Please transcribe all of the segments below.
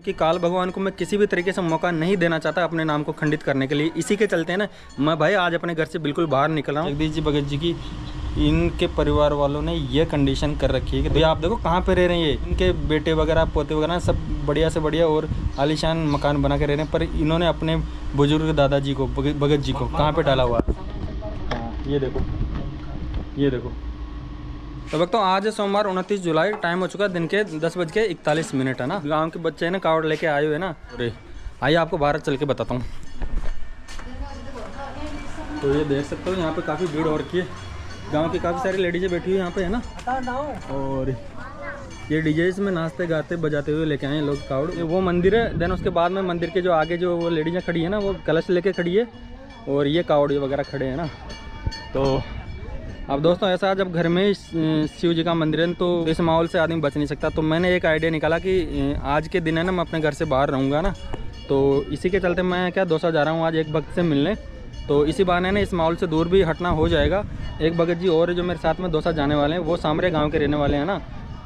कि काल भगवान को मैं किसी भी तरीके से मौका नहीं देना चाहता अपने नाम को खंडित करने के लिए। इसी के चलते ना मैं भाई आज अपने घर से बिल्कुल बाहर निकल रहा हूँ। जगदीश जी भगत जी की इनके परिवार वालों ने ये कंडीशन कर रखी है कि भैया आप देखो कहाँ पे रह रहे हैं। ये इनके बेटे वगैरह पोते वगैरह सब बढ़िया से बढ़िया और आलीशान मकान बना के रह रहे हैं, पर इन्होंने अपने बुजुर्ग दादाजी को भगत जी को कहाँ पे डाला हुआ है। हाँ ये देखो, ये देखो। तो वक्त तो आज है सोमवार 29 जुलाई, टाइम हो चुका है दिन के 10:41 है ना। गांव के बच्चे ना कावड़ लेके आए हुए ना। अरे आइए आपको बाहर चल के बताता हूँ। तो ये देख सकते हो यहाँ पे काफ़ी भीड़ हो रखी है। गांव की काफ़ी सारी लेडीजें बैठी हुई यहाँ पे है ना। और ये डीजे इसमें नाचते गाते बजाते हुए लेके आए हैं लोग कावड़। ये वो मंदिर है। देन उसके बाद में मंदिर के जो आगे जो वो लेडीजें खड़ी है ना, वो कलश लेके खड़ी है और ये कावड़ी वगैरह खड़े हैं ना। तो अब दोस्तों ऐसा जब घर में शिव जी का मंदिर है तो इस माहौल से आदमी बच नहीं सकता। तो मैंने एक आइडिया निकाला कि आज के दिन है ना मैं अपने घर से बाहर रहूँगा ना, तो इसी के चलते मैं क्या दौसा जा रहा हूँ आज एक भक्त से मिलने। तो इसी बहाने ना इस माहौल से दूर भी हटना हो जाएगा। एक भगत जी और जो मेरे साथ में दौसा जाने वाले हैं, वो सामरे गाँव के रहने वाले हैं ना।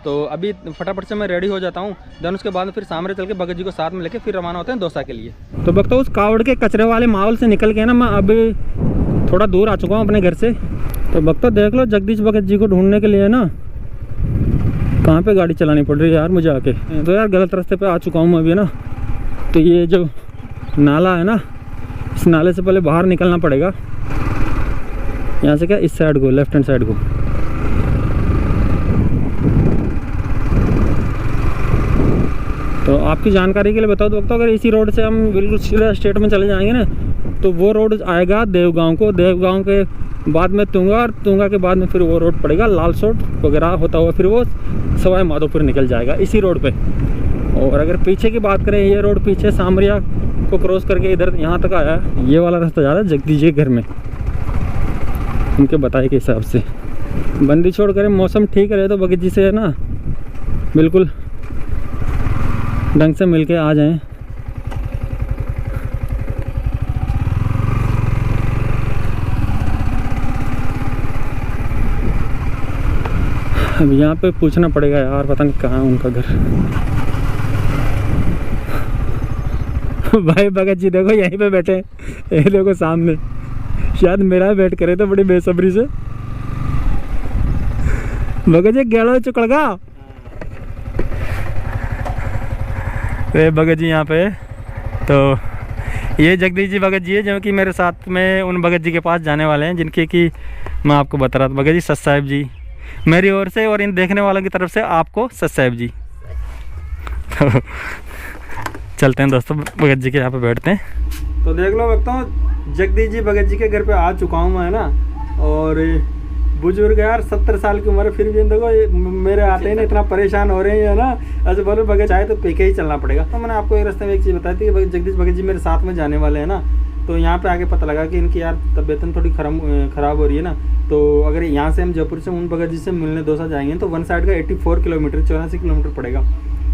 तो अभी फटाफट से मैं रेडी हो जाता हूँ। देन उसके बाद फिर सामरे चल के भगत जी को साथ में लेके फिर रवाना होते हैं दौसा के लिए। तो भक्तों उस कावड़ के कचरे वाले माहौल से निकल के ना मैं अभी थोड़ा दूर आ चुका हूँ अपने घर से। तो भक्तों देख लो जगदीश भगत जी को ढूंढने के लिए ना कहाँ पे गाड़ी चलानी पड़ रही है यार मुझे आके। तो यार गलत रास्ते पे आ चुका हूँ मैं अभी ना। तो ये जो नाला है ना, इस नाले से पहले बाहर निकलना पड़ेगा। यहाँ से क्या इस साइड को, लेफ्ट हैंड साइड को। तो आपकी जानकारी के लिए बता दो, अगर इसी रोड से हम बिल्कुल सीधा स्टेट में चले जाएंगे ना, तो वो रोड आएगा देवगांव को। देवगांव के बाद में तुंगा, और तुंगा के बाद में फिर वो रोड पड़ेगा लालसोट वगैरह होता हुआ फिर वो सवाई माधोपुर निकल जाएगा इसी रोड पे। और अगर पीछे की बात करें, ये रोड पीछे सामरिया को क्रॉस करके इधर यहाँ तक आया है। ये वाला रास्ता जा रहा है जगदीश जी के घर में, उनके बताए के हिसाब से। बंदी छोड़ करें, मौसम ठीक रहे तो भगत जी से है ना बिल्कुल ढंग से मिल के आ जाएँ। अब यहाँ पे पूछना पड़ेगा यार, पता नहीं कहाँ है उनका घर। भाई भगत जी देखो यहीं पे बैठे हैं, ये देखो सामने। शायद मेरा वेट करे तो बड़ी बेसब्री से। भगत जी गेड़ो चुकड़गा। भगत जी यहाँ पे। तो ये जगदीश जी भगत जी है जो कि मेरे साथ में उन भगत जी के पास जाने वाले हैं, जिनके कि मैं आपको बता रहा था। भगत जी सत साहिब जी मेरी ओर से और इन देखने वालों की तरफ से आपको सत साहिब जी। तो चलते हैं दोस्तों भगत जी के यहाँ पे बैठते हैं। तो देख लो भक्तों जगदीश जी भगत जी के घर पे आ चुका हूँ मैं ना। और बुजुर्ग यार 70 साल की उम्र है, फिर भी देखो मेरे आते ही ना इतना परेशान हो रहे हैं ना। ऐसे बोलो भगत चाहे तो पीके ही चलना पड़ेगा। तो मैंने आपको एक रास्ते में एक चीज़ बताई थी कि जगदीश भगत जी मेरे साथ में जाने वाले हैं ना। तो यहाँ पे आगे पता लगा कि इनकी यार तबीयत थोड़ी ख़राब हो रही है ना। तो अगर यहाँ से हम जयपुर से उन भगत जी से मिलने दौसा जाएंगे तो वन साइड का 84 किलोमीटर 84 किलोमीटर पड़ेगा।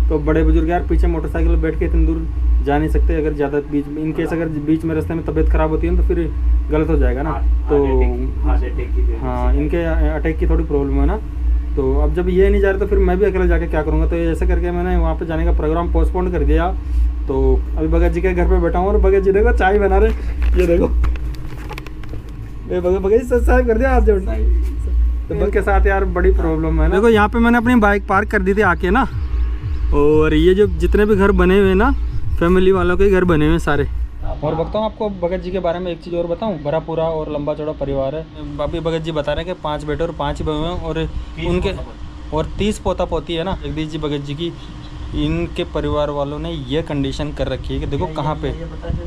तो बड़े बुजुर्ग यार पीछे मोटरसाइकिल बैठ के इतनी दूर जा नहीं सकते। अगर ज़्यादा बीच में इनकेस अगर बीच में रास्ते में तबीयत ख़राब होती है तो फिर गलत हो जाएगा ना। तो हाँ इनके अटैक की थोड़ी प्रॉब्लम है ना। तो अब जब ये नहीं जा रहे तो फिर मैं भी अकेले जाके क्या करूँगा। तो ऐसे करके मैंने वहाँ पे जाने का प्रोग्राम पोस्टपोन कर दिया। तो अभी भगत जी के घर पे बैठा हूँ और भगत जी देखो चाय बना रहे, ये देखो भगत जी सब्सक्राइब कर दिया आज जोड़। तो भगत के साथ यार बड़ी प्रॉब्लम है ना। देखो यहाँ पे मैंने अपनी बाइक पार्क कर दी थी आके ना। और ये जो जितने भी घर बने हुए ना फैमिली वालों के घर बने हुए सारे। और बताऊँ आपको भगत जी के बारे में एक चीज़ और बताऊँ, बड़ा पूरा और लंबा चौड़ा परिवार है। अभी भगत जी बता रहे हैं कि 5 बेटे और 5 ही बहू हैं और उनके और 30 पोता पोती है ना। जगदीश जी भगत जी की इनके परिवार वालों ने ये कंडीशन कर रखी है कि देखो कहाँ पे,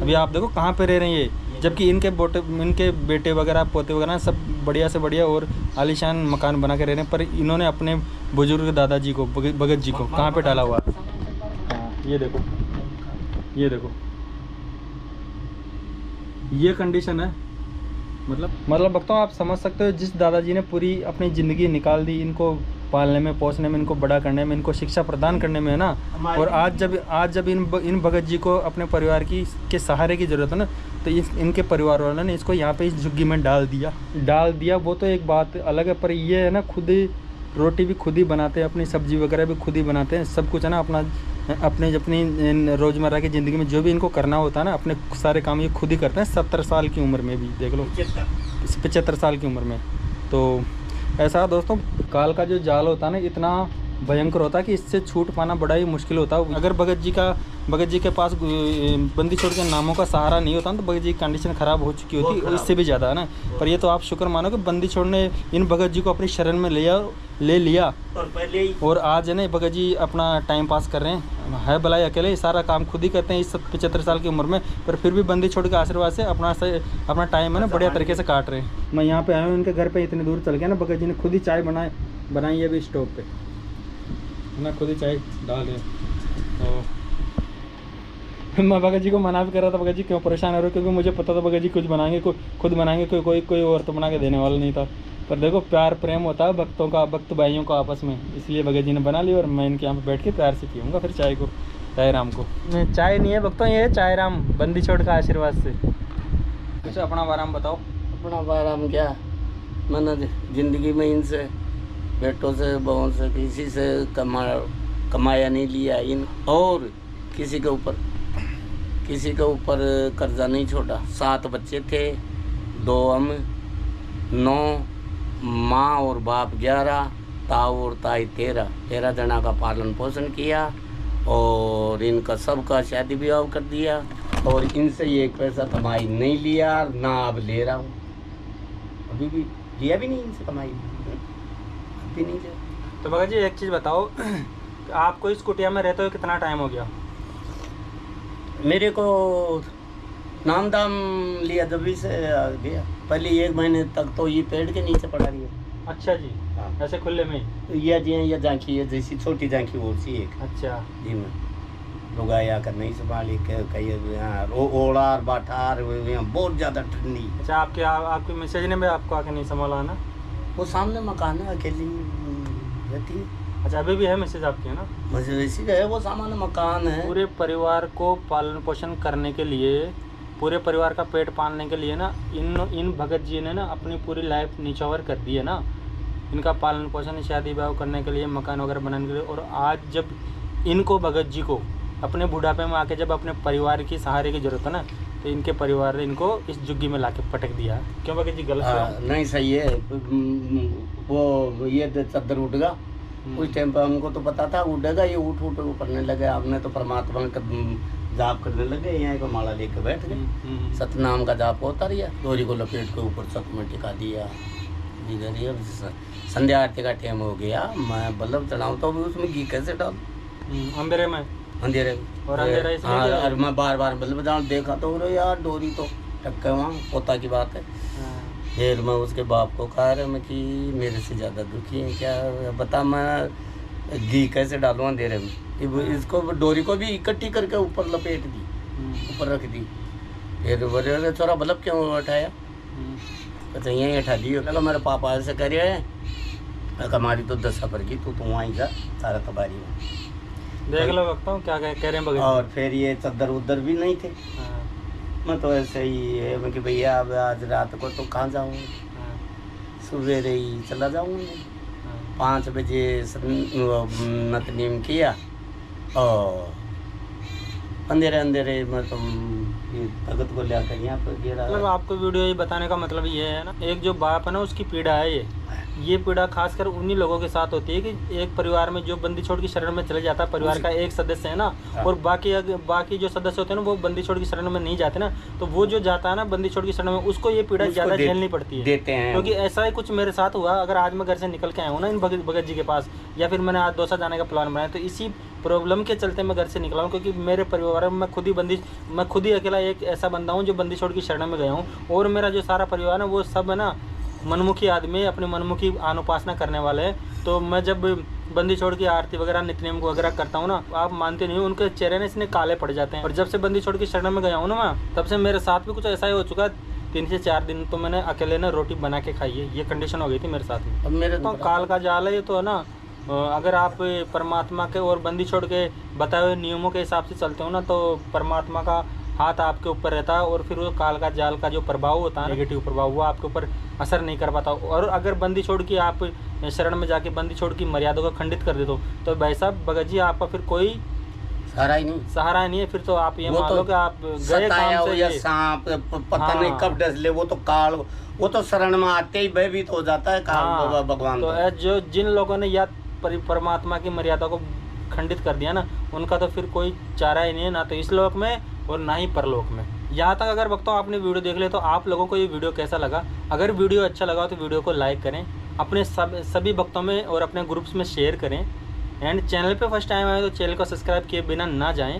अभी आप देखो कहाँ पे रह रहे हैं ये। जबकि इनके बेटे वगैरह पोते वगैरह सब बढ़िया से बढ़िया और आलीशान मकान बना के रह रहे हैं, पर इन्होंने अपने बुजुर्ग दादाजी को भगत जी को कहाँ पे डाला हुआ। हाँ ये देखो, ये देखो ये कंडीशन है। मतलब वक्त आप समझ सकते हो, जिस दादाजी ने पूरी अपनी ज़िंदगी निकाल दी इनको पालने में, पोसने में, इनको बड़ा करने में, इनको शिक्षा प्रदान करने में है ना। और आज जब इन भगत जी को अपने परिवार के सहारे की ज़रूरत है ना, तो इनके परिवार वालों ने इसको यहाँ पे इस झुग्गी में डाल दिया। वो तो एक बात अलग है, पर ये है ना खुद ही रोटी भी खुद ही बनाते हैं, अपनी सब्जी वगैरह भी खुद ही बनाते हैं, सब कुछ है ना अपना अपने अपनी रोज़मर्रा की ज़िंदगी में जो भी इनको करना होता है ना, अपने सारे काम ये खुद ही करते हैं 70 साल की उम्र में भी, देख लो 75 साल की उम्र में। तो ऐसा दोस्तों, काल का जो जाल होता है ना इतना भयंकर होता है कि इससे छूट पाना बड़ा ही मुश्किल होता है। अगर भगत जी के पास बंदी छोड़ के नामों का सहारा नहीं होता ना, तो भगत जी की कंडीशन ख़राब हो चुकी होती, इससे भी ज़्यादा है ना। पर ये तो आप शुक्र मानो कि बंदी छोड़ ने इन भगत जी को अपनी शरण में ले लिया और आज है ना भगत जी अपना टाइम पास कर रहे हैं। है भलाई अकेले सारा काम खुद ही करते हैं इस 75 साल की उम्र में, पर फिर भी बंदी छोड़ के आशीर्वाद से अपना टाइम है ना बढ़िया तरीके से काट रहे हैं। मैं यहाँ पे आया हूँ इनके घर पे, इतनी दूर चल गया ना, भगत जी ने खुद ही चाय बनाई है अभी स्टोव पे ना, खुद ही चाय डाल रहे हैं। तो मैं भगत जी को मना भी कर रहा था, भगत जी क्यों परेशान हो रहे हो, क्योंकि मुझे पता था भगत जी खुद बनाएंगे, खुद बनाएंगे, कोई और तो बना के देने वाला नहीं था। पर देखो प्यार प्रेम होता है भक्तों का, भक्त भाइयों का आपस में, इसलिए भगत जी ने बना ली और मैं इनके यहाँ पे बैठ के प्यार से पीऊँगा फिर चाय को, चाय राम को। चाय नहीं है भक्तों, ये चाय राम बंदी छोड़ का आशीर्वाद से। अच्छा अपना आराम बताओ। अपना आराम क्या, मैंने ज़िंदगी में इनसे बेटों से बहुओं से किसी से कमाया नहीं लिया इन, और किसी के ऊपर कर्जा नहीं छोड़ा। 7 बच्चे थे, 2 हम, 9 माँ और बाप 11, ताऊ और ताई 13 जना का पालन पोषण किया और इनका सबका शादी विवाह कर दिया और इनसे एक पैसा कमाई नहीं लिया, ना अब ले रहा हूँ, अभी भी लिया भी नहीं इनसे कमाई भी नहीं लिया। तो भगत जी एक चीज़ बताओ, आपको इस कुटिया में रहते हुए कितना टाइम हो गया? मेरे को नाम दाम लिया जब से गया, पहले 1 महीने तक तो ये पेड़ के नीचे पड़ा रही है। अच्छा जी। हाँ। ऐसे खुले में ये झांकी है, जैसी छोटी झांकी वो सी एक। अच्छा जी मैं लोग आया कर नहीं संभाली कहीं ओड़ा और बाठार बहुत ज़्यादा ठंडी। अच्छा आपके मैसेज ने भी आपको आके नहीं संभाला ना? वो सामने मकान है, अकेली रहती है। अच्छा अभी भी है मैसेज आपके, है ना? मैसेज इसी का है, वो सामान्य मकान है। पूरे परिवार को पालन पोषण करने के लिए, पूरे परिवार का पेट पालने के लिए ना इन भगत जी ने ना अपनी पूरी लाइफ निछावर कर दी है ना। इनका पालन पोषण, शादी ब्याह करने के लिए, मकान वगैरह बनाने के लिए, और आज जब इनको भगत जी को अपने बुढ़ापे में आके जब अपने परिवार की सहारे की जरूरत है ना, तो इनके परिवार ने इनको इस जुग्गी में लाके पटक दिया। क्यों भगत जी गलत? नहीं सही है। वो ये चद्दर उठ गया उस टाइम पर, हमको तो पता था उठेगा, ये उठ करने लगे। आपने तो परमात्मा का जाप करने लगे, यहाँ को माला लेके बैठ गए। सतनाम का जाप होता रहा, डोरी को लपेट के ऊपर सत में टिका दिया। संध्या आरती का टाइम हो गया, मैं बल्लभ चढ़ाऊँ तो उसमें घी कैसे डालूं? अंधेरे में और और मैं बार बल्लभ चढ़ाऊँ, देखा तो यार डोरी तो टक्के वहाँ पोता की बात है। फिर मैं उसके बाप को कहा रहा मैं कि मेरे से ज़्यादा दुखी है क्या, बता मैं घी कैसे डालूँ अंधेरे में। इसको डोरी को भी इकट्ठी करके ऊपर लपेट दी, ऊपर रख दी। फिर बोले थोड़ा बल्लभ क्यों उठाया, कहते यहीं उठा दी। लगा मेरे पापा ऐसे कर रहे हैं, हमारी तो 10 पर की, तू वहीं जा, सारा तबारी में देख लो वक्त क्या कह रहे हैं। और फिर ये चद्दर उद्दर भी नहीं थे। मैं तो ऐसे ही है, मैं कि भैया अब आज रात को तो कहाँ जाऊँगा, सवेरे ही चला जाऊँगा। 5 बजे नतनीम किया और अंधेरे में तुम भगत को लेकर यहाँ पर गिरा। मतलब आपको वीडियो ये बताने का मतलब ये है ना, एक जो बाप है ना उसकी पीड़ा है ये पीड़ा खासकर उन्हीं लोगों के साथ होती है कि एक परिवार में जो बंदी छोड़ की शरण में चले जाता है, परिवार का एक सदस्य है ना, और बाकी जो सदस्य होते हैं ना वो बंदी छोड़ की शरण में नहीं जाते ना, तो वो जो जाता है ना बंदी छोड़ की शरण में, उसको ये पीड़ा ज़्यादा झेलनी पड़ती है। क्योंकि ऐसा ही कुछ मेरे साथ हुआ। अगर आज मैं घर से निकल के आया हूँ ना इन भगत जी के पास, या फिर मैंने आज दौसा जाने का प्लान बनाया, तो इसी प्रॉब्लम के चलते मैं घर से निकला हूँ। क्योंकि मेरे परिवार में मैं खुद ही अकेला एक ऐसा बंदा हूँ जो बंदी छोड़ की शरण में गया हूँ, और मेरा जो सारा परिवार है वो सब है ना मनमुखी आदमी, अपने मनमुखी अनुपासना करने वाले हैं। तो मैं जब बंदी छोड़ की आरती वगैरह नित्यनेम वगैरह करता हूँ ना, आप मानते नहीं हो, उनके चेहरे ने इसने काले पड़ जाते हैं। और जब से बंदी छोड़ की शरण में गया हूँ ना मैं, तब से मेरे साथ भी कुछ ऐसा ही हो चुका है। 3 से 4 दिन तो मैंने अकेले ना रोटी बना के खाई है, ये कंडीशन हो गई थी मेरे साथ में। अब मेरे तो काल का जाल है ये, तो है ना, अगर आप परमात्मा के और बंदी छोड़ के बताए हुए नियमों के हिसाब से चलते हो ना, तो परमात्मा का हाथ आपके ऊपर रहता है, और फिर वो काल का जाल का जो प्रभाव होता है, नेगेटिव प्रभाव, वो आपके ऊपर असर नहीं कर पाता। और अगर बंदी छोड़ की आप शरण में जाके बंदी छोड़ की मर्यादा को खंडित कर दे दो, तो भाई साहब भगत जी आपका फिर कोई सहारा ही नहीं, सहारा नहीं है। फिर तो आप ये वो मान तो लो कि आप गए सताया काम हो से या ये। सांप पता हाँ। नहीं कब डस ले, वो तो काल, वो तो शरण में आते ही भयभीत हो जाता है काल हाँ, भगवान तो तो। जो जिन लोगों ने या परमात्मा की मर्यादा को खंडित कर दिया ना, उनका तो फिर कोई चारा ही नहीं है, ना तो इस लोक में और ना ही परलोक में। यहाँ तक अगर भक्तों आपने वीडियो देख ले तो आप लोगों को ये वीडियो कैसा लगा? अगर वीडियो अच्छा लगा तो वीडियो को लाइक करें, अपने सभी भक्तों में और अपने ग्रुप्स में शेयर करें, एंड चैनल पे फर्स्ट टाइम आए तो चैनल को सब्सक्राइब किए बिना ना जाएं।